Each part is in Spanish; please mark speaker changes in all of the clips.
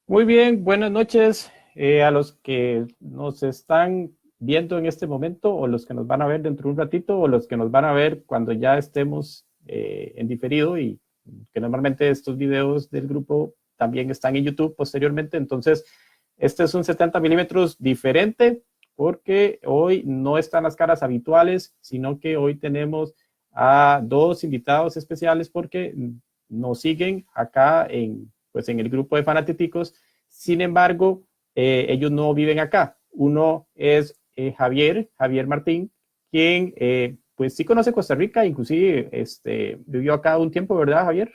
Speaker 1: Muy bien, buenas noches a los que nos están viendo en este momento o los que nos van a ver dentro de un ratito o los que nos van a ver cuando ya estemos en diferido y que normalmente estos videos del grupo también están en YouTube posteriormente. Entonces, este es un 70 milímetros diferente porque hoy no están las caras habituales, sino que hoy tenemos a dos invitados especiales porque nos siguen acá pues en el grupo de fanatéticos. Sin embargo, ellos no viven acá. Uno es Javier Martín, quien pues sí conoce Costa Rica, inclusive vivió acá un tiempo, ¿verdad, Javier?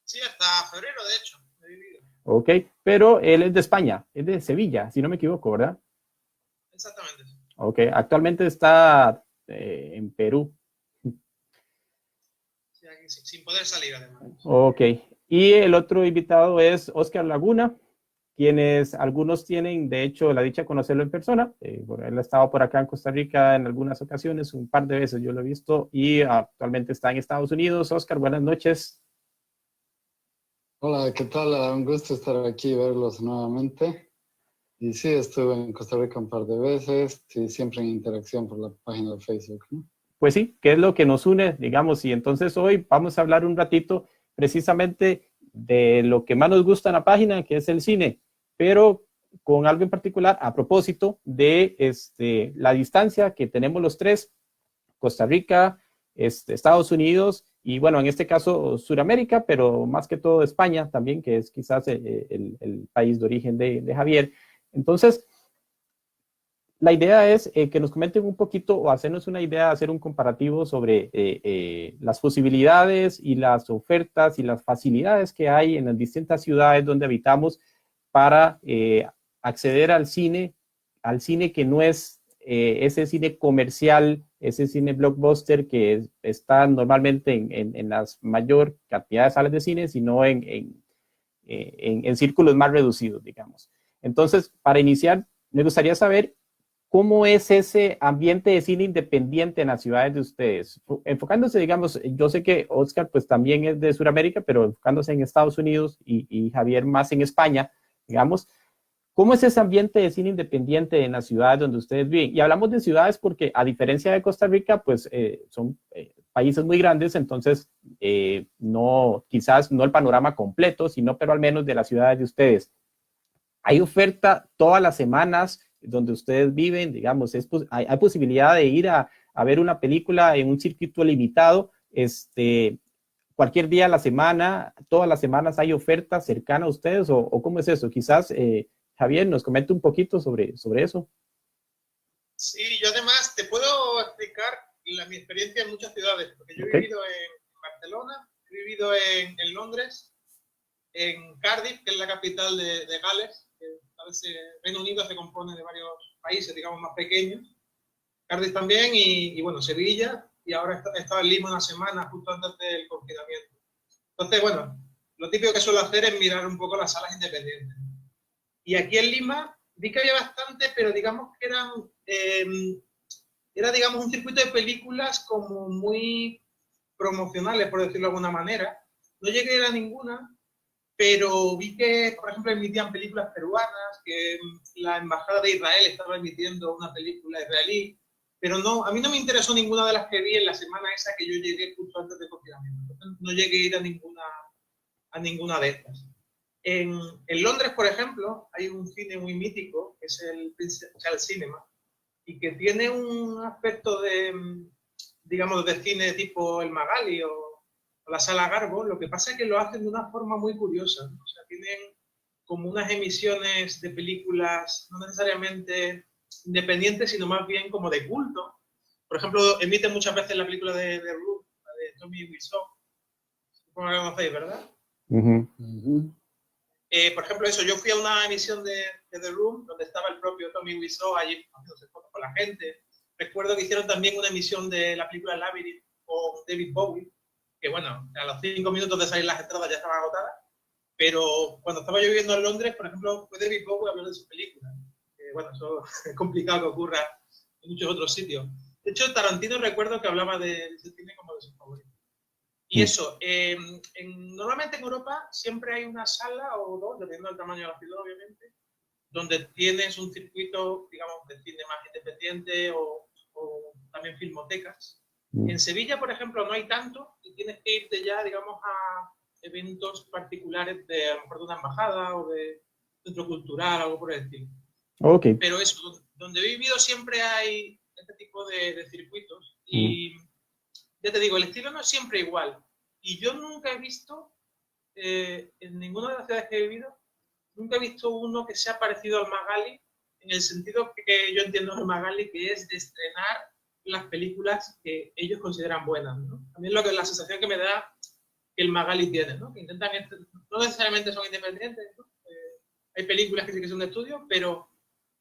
Speaker 2: Sí, hasta febrero, de hecho, he vivido.
Speaker 1: Ok, pero él es de España, es de Sevilla, si no me equivoco, ¿verdad?
Speaker 2: Exactamente.
Speaker 1: Ok, actualmente está en Perú.
Speaker 2: Sí, aquí sin poder salir, además.
Speaker 1: Ok, y el otro invitado es Oscar Laguna, quienes algunos tienen, de hecho, la dicha de conocerlo en persona. Él ha estado por acá en Costa Rica en algunas ocasiones, un par de veces yo lo he visto, y actualmente está en Estados Unidos. Oscar, buenas noches.
Speaker 3: Hola, ¿qué tal? Un gusto estar aquí y verlos nuevamente. Y sí, estuve en Costa Rica un par de veces, sí, siempre en interacción por la página de Facebook, ¿no?
Speaker 1: Pues sí, ¿qué es lo que nos une, digamos? Y entonces hoy vamos a hablar un ratito precisamente de lo que más nos gusta en la página, que es el cine, pero con algo en particular a propósito de la distancia que tenemos los tres, Costa Rica, Estados Unidos y bueno, en este caso Sudamérica, pero más que todo España también, que es quizás el país de origen de Javier. Entonces, la idea es que nos comenten un poquito o hacernos una idea, hacer un comparativo sobre las posibilidades y las ofertas y las facilidades que hay en las distintas ciudades donde habitamos para acceder al cine que no es ese cine comercial, ese cine blockbuster que está normalmente en las mayor cantidad de salas de cine, sino en círculos más reducidos, digamos. Entonces, para iniciar, me gustaría saber ¿cómo es ese ambiente de cine independiente en las ciudades de ustedes? Enfocándose, digamos, yo sé que Oscar pues también es de Sudamérica, pero enfocándose en Estados Unidos y Javier más en España, digamos, ¿cómo es ese ambiente de cine independiente en las ciudades donde ustedes viven? Y hablamos de ciudades porque a diferencia de Costa Rica, pues son países muy grandes, entonces no, quizás no el panorama completo, sino pero al menos de las ciudades de ustedes. Hay oferta todas las semanas donde ustedes viven, digamos, hay posibilidad de ir a ver una película en un circuito limitado, cualquier día de la semana, todas las semanas hay ofertas cercanas a ustedes o cómo es eso. Quizás Javier nos comente un poquito sobre eso.
Speaker 2: Sí, yo además te puedo explicar mi experiencia en muchas ciudades, porque yo he
Speaker 1: Okay.
Speaker 2: vivido en Barcelona, he vivido en Londres, en Cardiff, que es la capital de Gales, que a veces Reino Unido se compone de varios países, digamos, más pequeños. Cardiff también, y bueno, Sevilla, y ahora he estado en Lima una semana, justo antes del confinamiento. Entonces, bueno, lo típico que suelo hacer es mirar un poco las salas independientes. Y aquí en Lima vi que había bastante, pero digamos que era digamos un circuito de películas como muy promocionales, por decirlo de alguna manera. No llegué a ir a ninguna, pero vi que, por ejemplo, emitían películas peruanas, que la Embajada de Israel estaba emitiendo una película israelí, pero no, a mí no me interesó ninguna de las que vi en la semana esa que yo llegué justo antes del confinamiento. No llegué a ir a ninguna de estas. En Londres, por ejemplo, hay un cine muy mítico, que es el Principal Cinema, y que tiene un aspecto digamos, de cine tipo el Magali o la Sala Garbo. Lo que pasa es que lo hacen de una forma muy curiosa, ¿no? O sea, tienen como unas emisiones de películas no necesariamente independientes, sino más bien como de culto. Por ejemplo, emiten muchas veces la película de Room, la de Tommy Wiseau, como la conocéis, ¿verdad?
Speaker 1: Uh -huh.
Speaker 3: Uh -huh.
Speaker 2: Por ejemplo, eso, yo fui a una emisión de The Room, donde estaba el propio Tommy Wiseau allí haciéndose fotos con la gente. Recuerdo que hicieron también una emisión de la película Labyrinth con David Bowie, que bueno, a los 5 minutos de salir las entradas ya estaban agotadas, pero cuando estaba yo viviendo en Londres, por ejemplo, fue David Bowie hablando de su película. Bueno, eso es complicado que ocurra en muchos otros sitios. De hecho, Tarantino recuerdo que hablaba de ese cine como de sus favoritos. Y eso, normalmente en Europa siempre hay una sala o dos, dependiendo del tamaño de la ciudad, obviamente, donde tienes un circuito, digamos, de cine más independiente o también filmotecas. En Sevilla, por ejemplo, no hay tanto y tienes que irte ya, digamos, a eventos particulares de, a lo mejor de una embajada o de centro cultural, algo por el estilo.
Speaker 1: Ok.
Speaker 2: Pero eso, donde he vivido siempre hay este tipo de circuitos y ya te digo, el estilo no es siempre igual. Y yo nunca he visto, en ninguna de las ciudades que he vivido, nunca he visto uno que sea parecido al Magali, en el sentido que yo entiendo del Magali, que es de estrenar las películas que ellos consideran buenas, ¿no? A mí es la sensación que me da que el Magali tiene, ¿no? Que intentan, no necesariamente son independientes, ¿no? Hay películas que sí que son de estudio, pero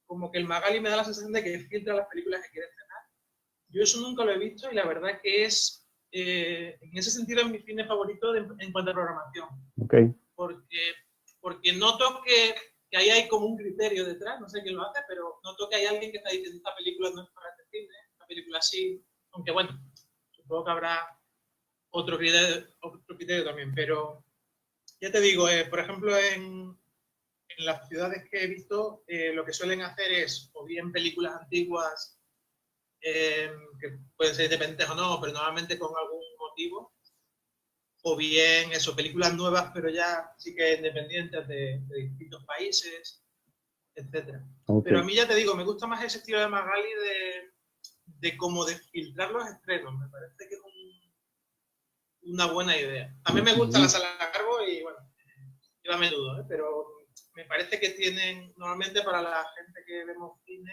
Speaker 2: como que el Magali me da la sensación de que filtra las películas que quiere estrenar. Yo eso nunca lo he visto y la verdad que es, en ese sentido, es mi cine favorito en cuanto a programación.
Speaker 1: Okay.
Speaker 2: Porque noto que ahí hay como un criterio detrás, no sé quién lo hace, pero noto que hay alguien que está diciendo esta película no es para este cine, esta película sí, aunque bueno, supongo que habrá otro criterio también, pero ya te digo, por ejemplo, en las ciudades que he visto, lo que suelen hacer es, o bien películas antiguas, que pueden ser independientes o no, pero normalmente con algún motivo, o bien eso, películas nuevas, pero ya sí que independientes de distintos países, etc.
Speaker 1: Okay.
Speaker 2: Pero a mí ya te digo, me gusta más ese estilo de Magali de como de filtrar los estrenos, me parece que es una buena idea. También me gusta la sala de cargo y bueno, iba a menudo, pero me parece que tienen, normalmente para la gente que vemos cine,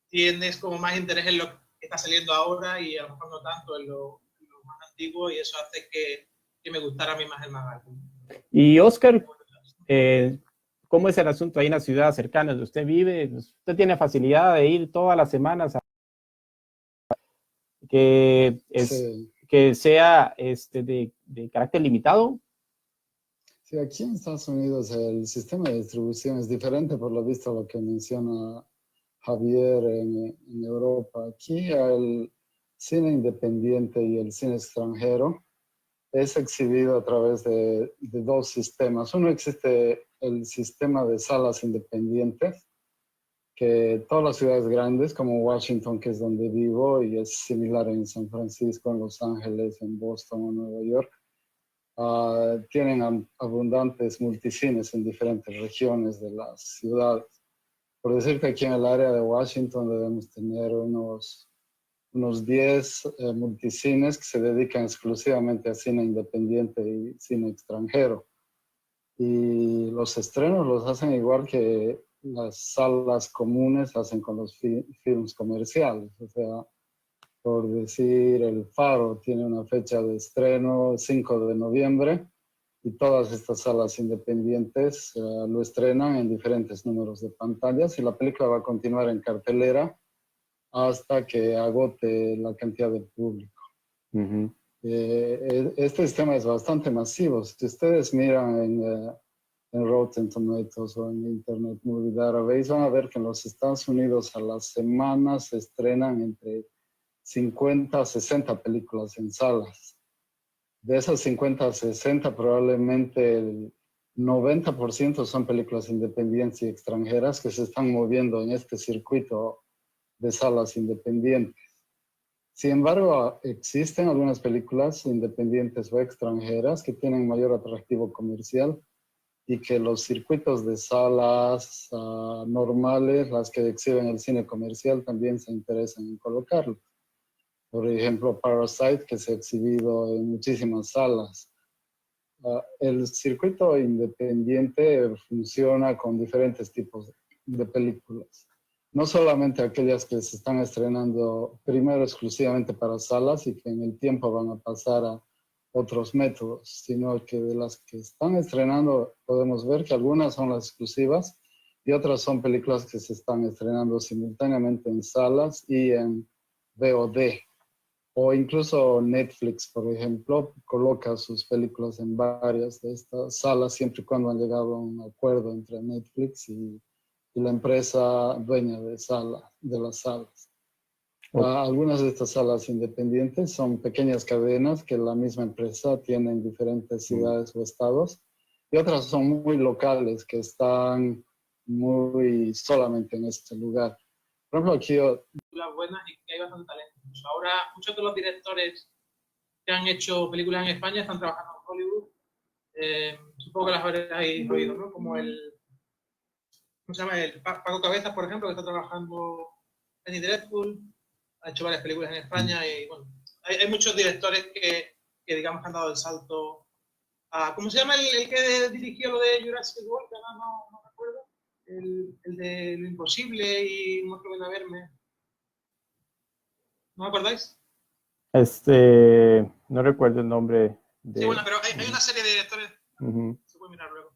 Speaker 2: tienes como más interés en lo que está saliendo ahora y a lo mejor no tanto en lo más antiguo, y eso hace que me gustara a mí más el Magali.
Speaker 1: Y Oscar, ¿cómo es el asunto ahí en la ciudad cercana donde usted vive? ¿Usted tiene facilidad de ir todas las semanas a que sea de carácter limitado?
Speaker 3: Sí, aquí en Estados Unidos el sistema de distribución es diferente, por lo visto, a lo que menciona Javier en Europa. Aquí el cine independiente y el cine extranjero es exhibido a través de dos sistemas. Uno, existe el sistema de salas independientes, que todas las ciudades grandes, como Washington, que es donde vivo, y es similar en San Francisco, en Los Ángeles, en Boston o Nueva York, tienen abundantes multicines en diferentes regiones de las ciudades. Por decir que aquí en el área de Washington debemos tener unos 10 multicines que se dedican exclusivamente a cine independiente y cine extranjero. Y los estrenos los hacen igual que las salas comunes hacen con los films comerciales. O sea, por decir, El Faro tiene una fecha de estreno 5 de noviembre y todas estas salas independientes lo estrenan en diferentes números de pantallas y la película va a continuar en cartelera hasta que agote la cantidad de público. Este sistema es bastante masivo. Si ustedes miran en Rotten Tomatoes o en Internet Movie Database, van a ver que en los Estados Unidos a la semana se estrenan entre 50 a 60 películas en salas. De esas 50 a 60, probablemente el 90% son películas independientes y extranjeras que se están moviendo en este circuito de salas independientes. Sin embargo, existen algunas películas independientes o extranjeras que tienen mayor atractivo comercial y que los circuitos de salas normales, las que exhiben el cine comercial, también se interesan en colocarlo. Por ejemplo, Parasite, que se ha exhibido en muchísimas salas. El circuito independiente funciona con diferentes tipos de películas. No solamente aquellas que se están estrenando primero exclusivamente para salas y que en el tiempo van a pasar a otros métodos, sino que de las que están estrenando podemos ver que algunas son las exclusivas y otras son películas que se están estrenando simultáneamente en salas y en VOD. O incluso Netflix, por ejemplo, coloca sus películas en varias de estas salas siempre y cuando han llegado a un acuerdo entre Netflix y la empresa dueña de las salas. Algunas de estas salas independientes son pequeñas cadenas que la misma empresa tiene en diferentes ciudades o estados, y otras son muy locales que están muy solamente en este lugar. Por ejemplo, aquí
Speaker 2: películas buenas y que hay bastante talento. Pues ahora muchos de los directores que han hecho películas en España están trabajando en Hollywood. Supongo que las habréis oído, ¿no? Como ¿cómo se llama? El Paco Cabezas, por ejemplo, que está trabajando en Penny Dreadful, ha hecho varias películas en España y bueno, hay muchos directores que digamos han dado el salto a, ¿cómo se llama el que dirigió lo de Jurassic World? No recuerdo. El de Lo Imposible y Monstruo Ven a Verme. ¿No me acordáis?
Speaker 1: No recuerdo el nombre de...
Speaker 2: Sí, bueno, pero hay una serie de directores, se puede mirar luego,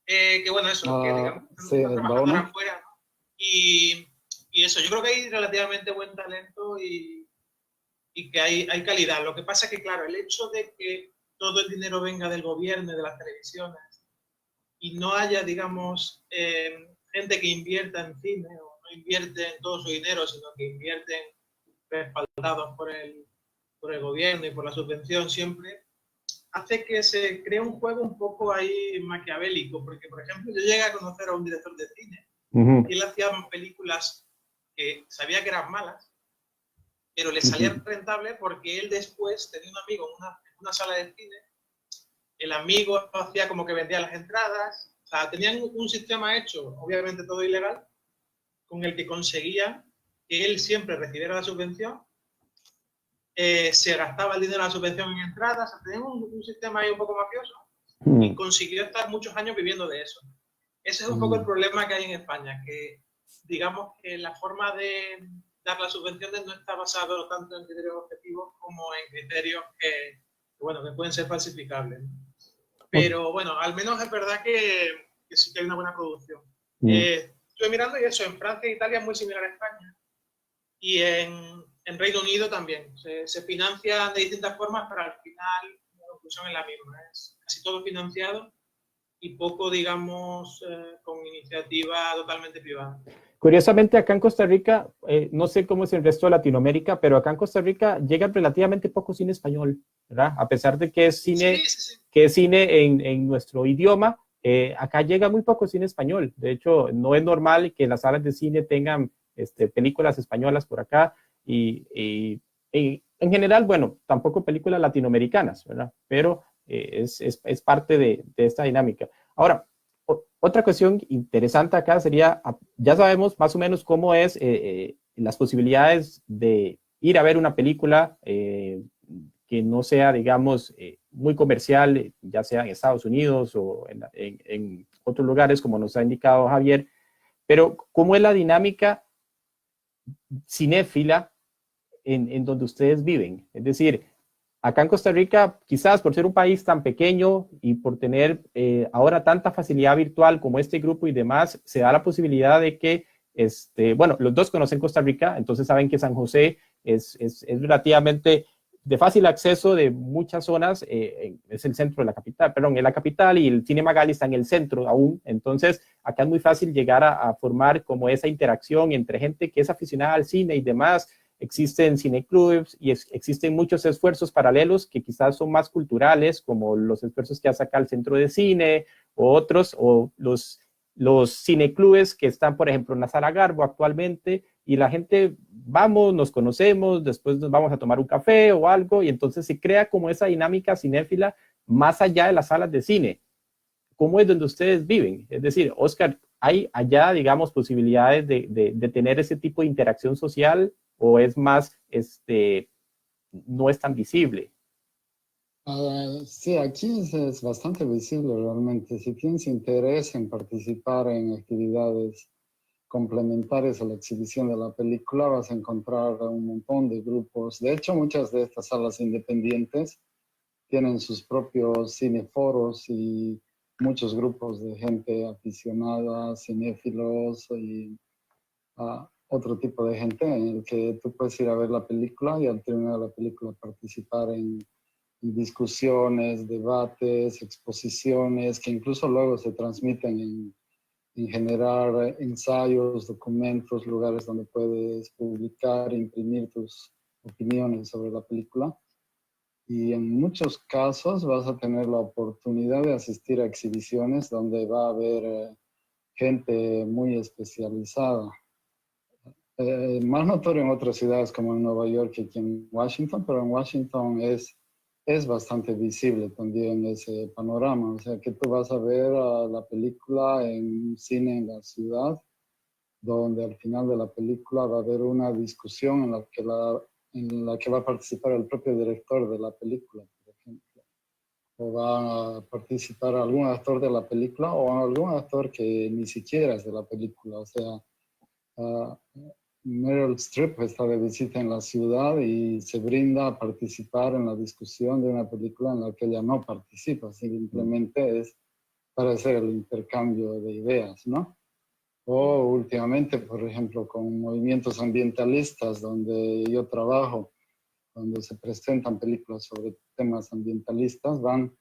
Speaker 2: que bueno, eso, que digamos,
Speaker 3: sí,
Speaker 2: están trabajando
Speaker 3: Bauna.
Speaker 2: ahora afuera, ¿no? Y eso, yo creo que hay relativamente buen talento y que hay calidad. Lo que pasa es que, claro, el hecho de que todo el dinero venga del gobierno y de las televisiones y no haya, digamos, gente que invierta en cine o no invierte en todo su dinero, sino que invierten respaldados por el gobierno y por la subvención siempre, hace que se cree un juego un poco ahí maquiavélico, porque, por ejemplo, yo llegué a conocer a un director de cine y él hacía películas que sabía que eran malas, pero le salía rentable porque él después tenía un amigo en una sala de cine, el amigo hacía como que vendía las entradas, o sea, tenían un sistema hecho, obviamente todo ilegal, con el que conseguía que él siempre recibiera la subvención, se gastaba el dinero de la subvención en entradas, o sea, tenía un sistema ahí un poco mafioso y consiguió estar muchos años viviendo de eso. Ese es un poco el problema que hay en España, que digamos que la forma de dar las subvenciones no está basado tanto en criterios objetivos como en criterios que pueden ser falsificables. Pero bueno, al menos es verdad que sí que hay una buena producción. Estoy mirando y eso, en Francia e Italia es muy similar a España. Y en Reino Unido también. Se financian de distintas formas, pero al final la conclusión es la misma. Es casi todo financiado y poco, digamos, con iniciativa totalmente privada.
Speaker 1: Curiosamente, acá en Costa Rica, no sé cómo es el resto de Latinoamérica, pero acá en Costa Rica llega relativamente poco cine español, ¿verdad? A pesar de que es cine, que es cine en nuestro idioma, acá llega muy poco cine español. De hecho, no es normal que las salas de cine tengan películas españolas por acá y en general, bueno, tampoco películas latinoamericanas, ¿verdad? Pero es parte de esta dinámica. Ahora, otra cuestión interesante acá sería, ya sabemos más o menos cómo es las posibilidades de ir a ver una película que no sea, digamos, muy comercial, ya sea en Estados Unidos o en otros lugares, como nos ha indicado Javier, pero ¿cómo es la dinámica cinéfila en donde ustedes viven? Es decir, acá en Costa Rica, quizás por ser un país tan pequeño y por tener ahora tanta facilidad virtual como este grupo y demás, se da la posibilidad de que, bueno, los dos conocen Costa Rica, entonces saben que San José es relativamente de fácil acceso de muchas zonas, es el centro de la capital, perdón, es la capital y el Cine Magali está en el centro aún, entonces acá es muy fácil llegar a formar como esa interacción entre gente que es aficionada al cine y demás. Existen cineclubs y existen muchos esfuerzos paralelos que quizás son más culturales, como los esfuerzos que hace acá el Centro de Cine o otros, o los cineclubes que están, por ejemplo, en la Sala Garbo actualmente, y la gente, vamos, nos conocemos, después nos vamos a tomar un café o algo, y entonces se crea como esa dinámica cinéfila más allá de las salas de cine. ¿Cómo es donde ustedes viven? Es decir, Oscar, ¿hay allá, digamos, posibilidades de tener ese tipo de interacción social o es más, no es tan visible?
Speaker 3: Sí, aquí es bastante visible realmente. Si tienes interés en participar en actividades complementarias a la exhibición de la película, vas a encontrar un montón de grupos. De hecho, muchas de estas salas independientes tienen sus propios cineforos y muchos grupos de gente aficionada, cinéfilos y otro tipo de gente en el que tú puedes ir a ver la película y al terminar la película participar en discusiones, debates, exposiciones que incluso luego se transmiten en generar ensayos, documentos, lugares donde puedes publicar, imprimir tus opiniones sobre la película. Y en muchos casos vas a tener la oportunidad de asistir a exhibiciones donde va a haber gente muy especializada. Más notorio en otras ciudades como en Nueva York que aquí en Washington, pero en Washington es bastante visible también ese panorama. O sea, que tú vas a ver la película en un cine en la ciudad, donde al final de la película va a haber una discusión en la que va a participar el propio director de la película, por ejemplo. O va a participar algún actor de la película o algún actor que ni siquiera es de la película. O sea, Meryl Streep está de visita en la ciudad y se brinda a participar en la discusión de una película en la que ella no participa, simplemente es para hacer el intercambio de ideas, ¿no? O últimamente, por ejemplo, con movimientos ambientalistas donde yo trabajo, cuando se presentan películas sobre temas ambientalistas, van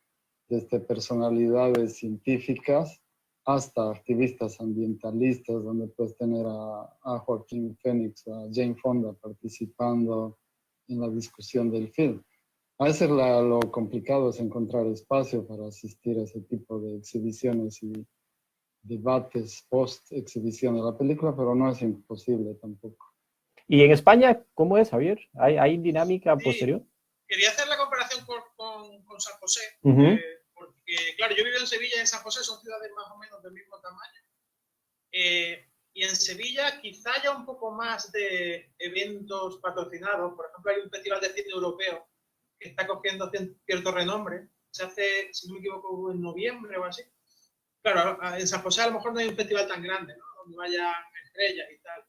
Speaker 3: desde personalidades científicas hasta activistas ambientalistas, donde puedes tener a Joaquín Phoenix o a Jane Fonda participando en la discusión del film. A veces lo complicado es encontrar espacio para asistir a ese tipo de exhibiciones y debates post-exhibición de la película, pero no es imposible tampoco.
Speaker 1: ¿Y en España cómo es, Javier? ¿Hay dinámica posterior?
Speaker 2: Quería hacer la comparación con San José, porque, claro, yo vivo en Sevilla y en San José, son ciudades más o menos del mismo tamaño. Y en Sevilla quizá haya un poco más de eventos patrocinados. Por ejemplo, hay un festival de cine europeo que está cogiendo cierto renombre. Se hace, si no me equivoco, en noviembre o así. Claro, en San José a lo mejor no hay un festival tan grande, ¿no? Donde vayan estrellas y tal.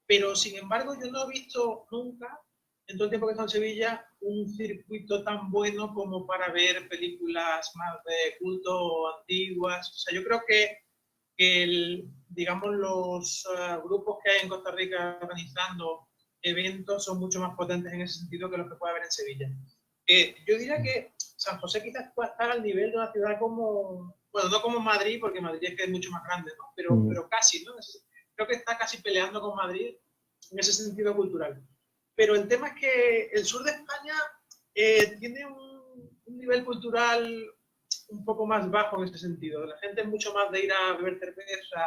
Speaker 2: Pero, sin embargo, yo no he visto nunca, en todo el tiempo que he estado en Sevilla, un circuito tan bueno como para ver películas más de culto o antiguas. O sea, yo creo que digamos, los grupos que hay en Costa Rica organizando eventos son mucho más potentes en ese sentido que los que puede haber en Sevilla. Yo diría que San José quizás pueda estar al nivel de una ciudad como, bueno, no como Madrid, porque Madrid es que es mucho más grande, ¿no? Pero casi, ¿no? Creo que está casi peleando con Madrid en ese sentido cultural. Pero el tema es que el sur de España tiene un nivel cultural un poco más bajo en ese sentido. La gente es mucho más de ir a beber cerveza.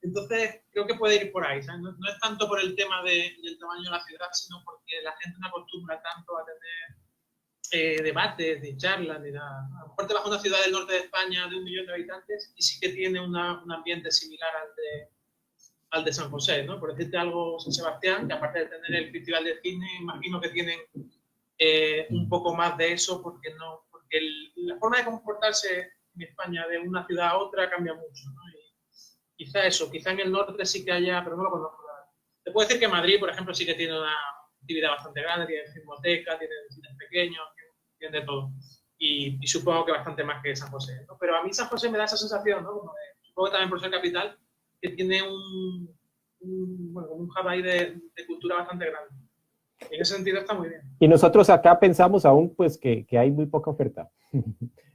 Speaker 2: Entonces, creo que puede ir por ahí. ¿Sabes? No es tanto por el tema del tamaño de la ciudad, sino porque la gente no acostumbra tanto a tener debates, ni charlas, ni nada. A lo mejor te vas a una ciudad del norte de España de 1 millón de habitantes y sí que tiene un ambiente similar al de San José, ¿no? Por decirte algo, San Sebastián, que aparte de tener el festival de cine, imagino que tienen un poco más de eso, porque la forma de comportarse en España de una ciudad a otra cambia mucho, ¿no? Y quizá eso, quizá en el norte sí que haya, pero no lo conozco. Te puedo decir que Madrid, por ejemplo, sí que tiene una actividad bastante grande, tiene filmoteca, tiene cines pequeños, tiene de todo. Y supongo que bastante más que San José, ¿no? Pero a mí San José me da esa sensación, ¿no? Como supongo que también por ser capital, que tiene un hub ahí de cultura bastante grande. En ese sentido está muy bien.
Speaker 1: Y nosotros acá pensamos aún pues que hay muy poca oferta.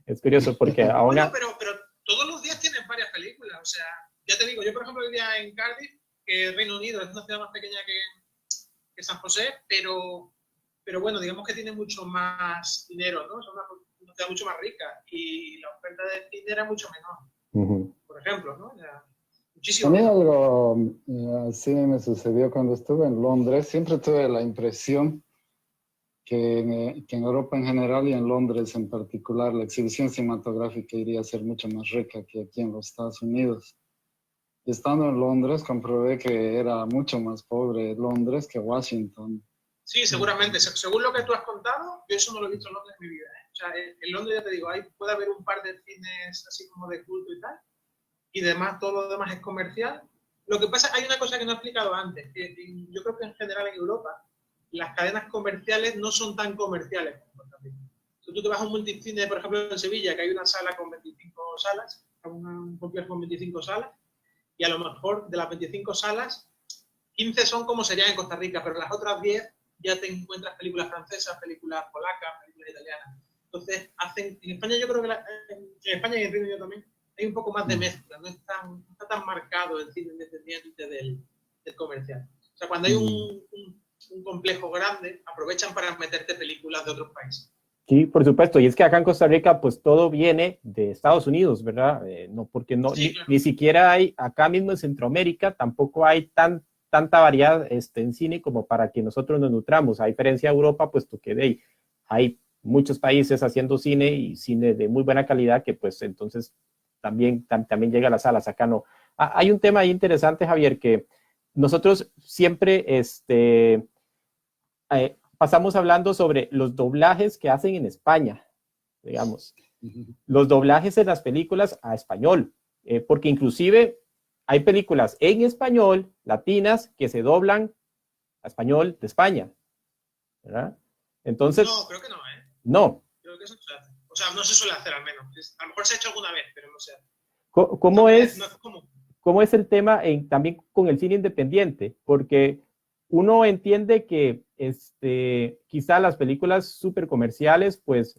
Speaker 1: Es curioso porque aún...
Speaker 2: Bueno, pero todos los días tienen varias películas. O sea, ya te digo, yo por ejemplo vivía en Cardiff, que Reino Unido es una ciudad más pequeña que San José, pero bueno, digamos que tiene mucho más dinero, ¿no? Es una ciudad mucho más rica y la oferta de cine era mucho menor, por ejemplo, ¿no? Ya, muchísimo.
Speaker 3: A mí algo así me sucedió cuando estuve en Londres. Siempre tuve la impresión que en Europa en general y en Londres en particular la exhibición cinematográfica iría a ser mucho más rica que aquí en los Estados Unidos. Y estando en Londres comprobé que era mucho más pobre Londres que Washington.
Speaker 2: Sí, seguramente. Según lo que tú has contado, yo eso no lo he visto en Londres en mi vida. O sea, en Londres ya te digo, puede haber un par de cines así como de culto y tal, y demás, todo lo demás es comercial. Lo que pasa, hay una cosa que no he explicado antes, que yo creo que en general en Europa las cadenas comerciales no son tan comerciales como en Costa Rica. Si tú te vas a un multicine, por ejemplo, en Sevilla, que hay una sala con 25 salas, un complejo con 25 salas, y a lo mejor de las 25 salas, 15 son como serían en Costa Rica, pero las otras 10 ya te encuentras películas francesas, películas polacas, películas italianas. Entonces, en España yo creo que en España y en Reino Unido también, hay un poco más de mezcla, no está tan marcado el cine independiente del comercial. O sea, cuando hay un complejo grande, aprovechan para meterte películas de otros países.
Speaker 1: Sí, por supuesto, y es que acá en Costa Rica pues todo viene de Estados Unidos, ¿verdad? No, porque no,
Speaker 2: Sí, claro.
Speaker 1: ni siquiera hay, acá mismo en Centroamérica, tampoco hay tanta variedad en cine como para que nosotros nos nutramos, a diferencia de Europa, puesto que hay muchos países haciendo cine y cine de muy buena calidad que pues entonces también llega a las salas, acá no. Hay un tema ahí interesante, Javier, que nosotros siempre, pasamos hablando sobre los doblajes que hacen en España, digamos, los doblajes de las películas a español, porque inclusive hay películas en español, latinas, que se doblan a español de España, ¿verdad? Entonces...
Speaker 2: No, creo que no, ¿eh?
Speaker 1: No.
Speaker 2: Creo que eso no se hace. O sea, no se suele hacer al menos. A lo mejor se ha hecho alguna vez, pero no se hace.
Speaker 1: ¿Cómo es?
Speaker 2: No es común.
Speaker 1: ¿Cómo es el tema también con el cine independiente? Porque uno entiende que quizá las películas súper comerciales, pues,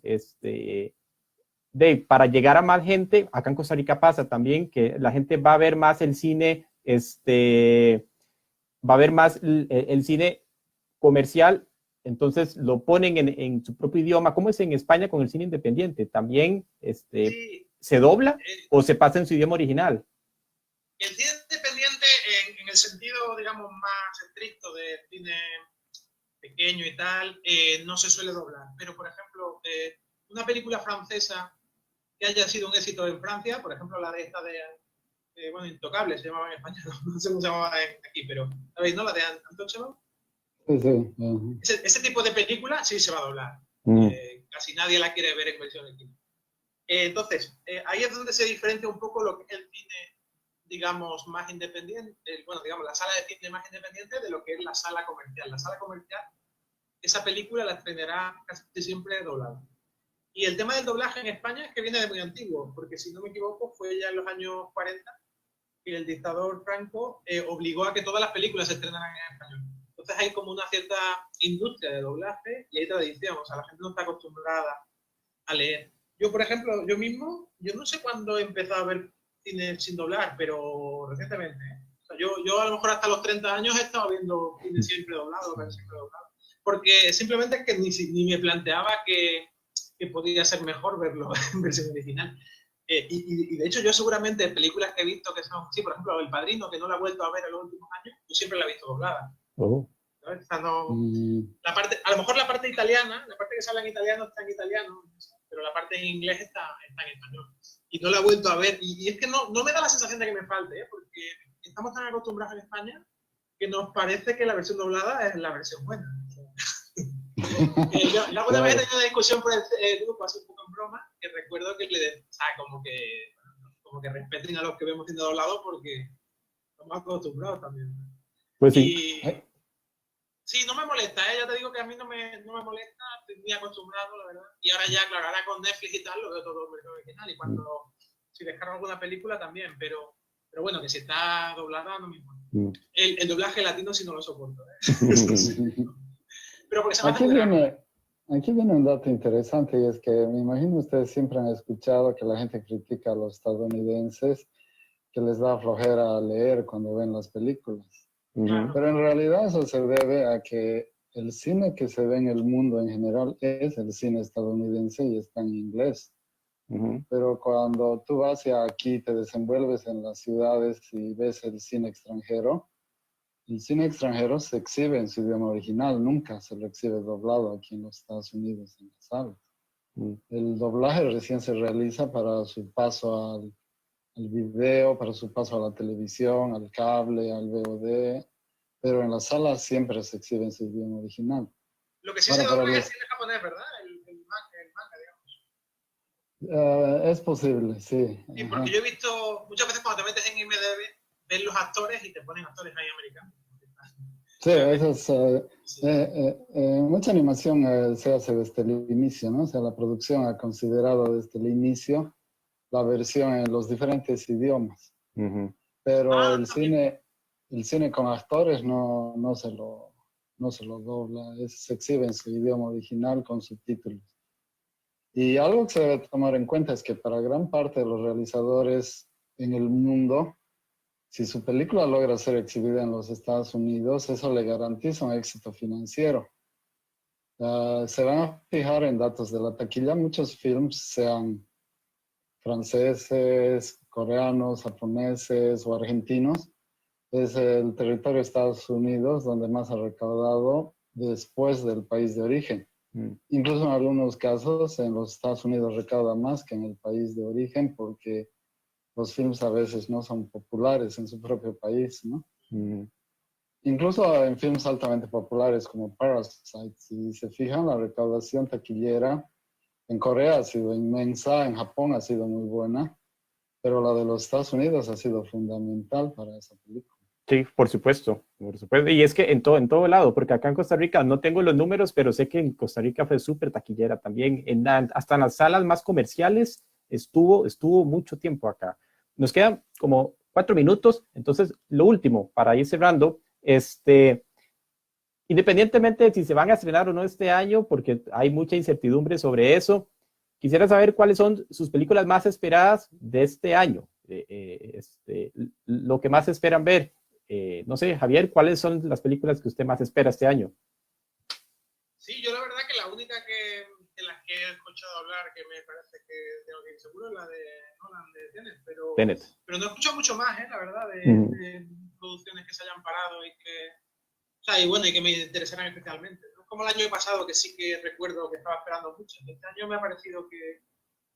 Speaker 1: para llegar a más gente, acá en Costa Rica pasa también que la gente va a ver más el cine, va a ver más el cine comercial, entonces lo ponen en su propio idioma. ¿Cómo es en España con el cine independiente? ¿También
Speaker 2: Sí,
Speaker 1: se dobla o se pasa en su idioma original?
Speaker 2: El cine independiente, en el sentido, digamos, más estricto de cine pequeño y tal, no se suele doblar. Pero, por ejemplo, una película francesa que haya sido un éxito en Francia, por ejemplo, la de esta bueno, Intocable se llamaba en español, no sé cómo se llamaba aquí, pero, ¿sabéis, no? La de Untouchable.
Speaker 3: Sí, sí.
Speaker 2: Ese tipo de película sí se va a doblar. Casi nadie la quiere ver en versión de cine. Entonces, ahí es donde se diferencia un poco lo que es el cine, digamos, más independiente, bueno, digamos, la sala de cine más independiente de lo que es la sala comercial. La sala comercial, esa película la estrenará casi siempre doblada. Y el tema del doblaje en España es que viene de muy antiguo, porque si no me equivoco fue ya en los años 40 que el dictador Franco obligó a que todas las películas se estrenaran en español. Entonces hay como una cierta industria de doblaje y hay tradición, o sea, la gente no está acostumbrada a leer. Yo, por ejemplo, yo mismo, yo no sé cuándo he empezado a ver cine sin doblar, pero recientemente. O sea, yo a lo mejor hasta los 30 años he estado viendo cine siempre doblado, siempre doblado. Porque simplemente es que ni me planteaba que podría ser mejor verlo en versión original. Y de hecho yo seguramente películas que he visto que son, sí, por ejemplo, El Padrino, que no la he vuelto a ver en los últimos años, yo siempre la he visto doblada.
Speaker 1: Oh.
Speaker 2: ¿Sabes? O sea, no, la parte, a lo mejor la parte italiana, la parte que se habla en italiano está en italiano, pero la parte en inglés está en español. Y no la he vuelto a ver. Y es que no me da la sensación de que me falte, porque estamos tan acostumbrados en España que nos parece que la versión doblada es la versión buena. Yo alguna vez he tenido una discusión por el grupo, hace un poco en broma, que recuerdo que como que respeten a los que vemos siendo doblados porque estamos acostumbrados también.
Speaker 1: Pues sí.
Speaker 2: Sí, no me molesta, ya te digo que a mí no me molesta, estoy muy acostumbrado, la verdad. Y ahora ya, claro, ahora con Netflix y tal, lo veo todo en original. Y si descargo alguna película también, pero bueno, que si está doblada no me importa. El doblaje latino sí no lo soporto. Pero porque se me hace muy raro.
Speaker 3: Aquí viene un dato interesante y es que me imagino ustedes siempre han escuchado que la gente critica a los estadounidenses que les da flojera leer cuando ven las películas.
Speaker 2: Claro.
Speaker 3: Pero en realidad eso se debe a que el cine que se ve en el mundo en general es el cine estadounidense y está en inglés. Pero cuando tú vas aquí, te desenvuelves en las ciudades y ves el cine extranjero se exhibe en su idioma original, nunca se lo exhibe doblado aquí en los Estados Unidos en las salas. El doblaje recién se realiza para su paso al video, para su paso a la televisión, al cable, al VOD, pero en las salas siempre se exhibe en su idioma original.
Speaker 2: Lo que sí se dobla es el cine japonés, ¿verdad? El manga, digamos.
Speaker 3: Es posible, sí.
Speaker 2: Sí, porque yo he visto muchas veces cuando te metes en IMDb, ves los actores y te ponen actores ahí americanos.
Speaker 3: Sí, eso es, mucha animación se hace desde el inicio, ¿no? O sea, la producción ha considerado desde el inicio la versión en los diferentes idiomas. Pero el cine con actores no se lo dobla, se exhibe en su idioma original con subtítulos. Y algo que se debe tomar en cuenta es que para gran parte de los realizadores en el mundo, si su película logra ser exhibida en los Estados Unidos, eso le garantiza un éxito financiero. Se van a fijar en datos de la taquilla. Muchos films, sean franceses, coreanos, japoneses o argentinos, es el territorio de Estados Unidos donde más ha recaudado después del país de origen. Incluso en algunos casos en los Estados Unidos recauda más que en el país de origen porque los films a veces no son populares en su propio país, ¿no? Incluso en films altamente populares como Parasite, si se fijan, la recaudación taquillera en Corea ha sido inmensa, en Japón ha sido muy buena, pero la de los Estados Unidos ha sido fundamental para esa película.
Speaker 1: Sí, por supuesto, por supuesto. Y es que en todo lado, porque acá en Costa Rica no tengo los números, pero sé que en Costa Rica fue súper taquillera también. Hasta en las salas más comerciales estuvo mucho tiempo acá. Nos quedan como 4 minutos, entonces lo último, para ir cerrando, independientemente de si se van a estrenar o no este año, porque hay mucha incertidumbre sobre eso, quisiera saber cuáles son sus películas más esperadas de este año, lo que más esperan ver. No sé, Javier, ¿cuáles son las películas que usted más espera este año?
Speaker 2: Sí, yo la verdad que la única de las que he escuchado hablar que me parece que tengo que ir seguro es la de Nolan de Tenet, pero no he escuchado mucho más, la verdad, de producciones que se hayan parado y que me interesaran especialmente. No es como el año pasado, que sí que recuerdo que estaba esperando mucho. Este año me ha parecido que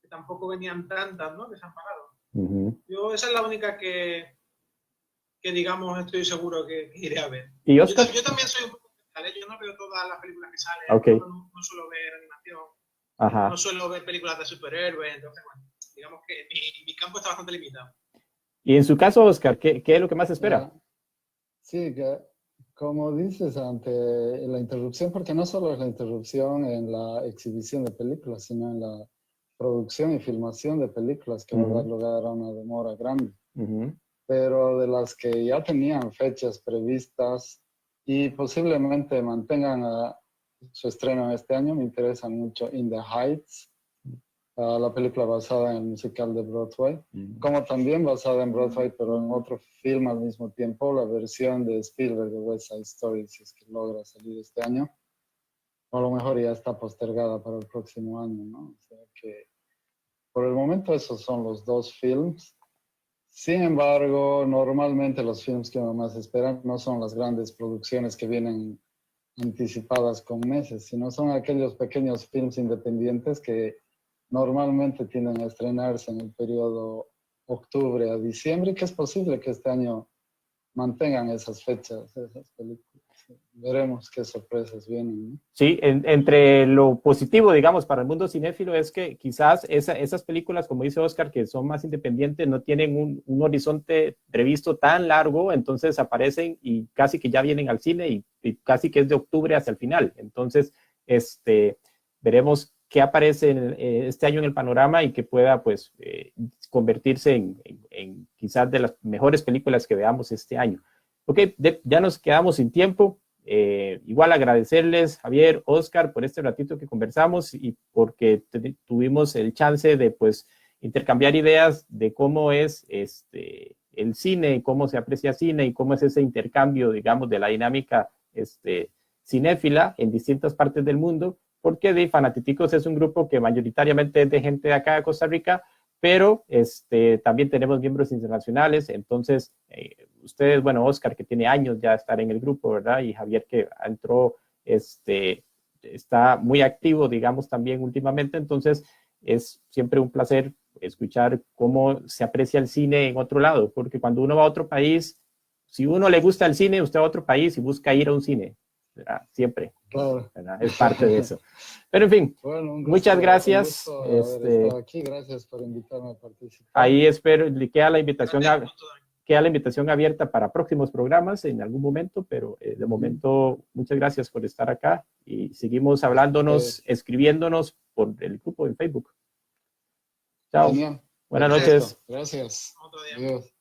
Speaker 2: tampoco venían tantas, ¿no?, que se han parado. Yo esa es la única que digamos estoy seguro que iré a ver.
Speaker 1: ¿Y Oscar?
Speaker 2: Yo también soy un poco especial, yo no veo todas las películas que salen,
Speaker 1: okay.
Speaker 2: no suelo ver animación,
Speaker 1: Ajá.
Speaker 2: no suelo ver películas de superhéroes, entonces bueno, digamos que mi campo está bastante limitado.
Speaker 1: Y en su caso, Oscar, ¿qué es lo que más espera?
Speaker 3: Sí, como dices ante la interrupción, porque no solo es la interrupción en la exhibición de películas, sino en la producción y filmación de películas que va a dar lugar a una demora grande. Pero de las que ya tenían fechas previstas y posiblemente mantengan su estreno este año, me interesa mucho In the Heights, la película basada en el musical de Broadway, como también basada en Broadway, pero en otro film al mismo tiempo, la versión de Spielberg de West Side Story, si es que logra salir este año. O a lo mejor ya está postergada para el próximo año, ¿no? O sea que por el momento esos son los dos films. Sin embargo, normalmente los films que uno más espera no son las grandes producciones que vienen anticipadas con meses, sino son aquellos pequeños films independientes que normalmente tienden a estrenarse en el periodo octubre a diciembre, que es posible que este año mantengan esas fechas, esas películas. Veremos qué sorpresas vienen, ¿no?
Speaker 1: Sí, entre lo positivo, digamos, para el mundo cinéfilo es que quizás esas películas, como dice Oscar, que son más independientes, no tienen un horizonte previsto tan largo, entonces aparecen y casi que ya vienen al cine y casi que es de octubre hacia el final. Entonces, veremos qué aparece este año en el panorama y que pueda, pues, convertirse en quizás de las mejores películas que veamos este año. Ok, ya nos quedamos sin tiempo. Igual agradecerles, Javier, Oscar, por este ratito que conversamos y porque tuvimos el chance de, pues, intercambiar ideas de cómo es el cine, cómo se aprecia cine y cómo es ese intercambio, digamos, de la dinámica cinéfila en distintas partes del mundo, porque de Fanatiticos es un grupo que mayoritariamente es de gente de acá de Costa Rica, pero también tenemos miembros internacionales, entonces ustedes, bueno, Oscar, que tiene años ya de estar en el grupo, ¿verdad? Y Javier, que entró, está muy activo, digamos, también últimamente, entonces es siempre un placer escuchar cómo se aprecia el cine en otro lado, porque cuando uno va a otro país, si uno le gusta el cine, usted va a otro país y busca ir a un cine, ¿verdad? Siempre.
Speaker 3: Claro.
Speaker 1: ¿Verdad? Es parte de eso. Pero en fin,
Speaker 3: bueno,
Speaker 1: muchas gracias.
Speaker 3: Un gusto haber estado aquí. Gracias por invitarme a participar.
Speaker 1: Ahí espero, le queda la invitación abierta para próximos programas en algún momento, pero de momento muchas gracias por estar acá y seguimos hablándonos, escribiéndonos por el grupo en Facebook. Chao.
Speaker 3: Genial.
Speaker 1: Buenas noches.
Speaker 3: Gracias.
Speaker 2: Otro día.
Speaker 3: Adiós.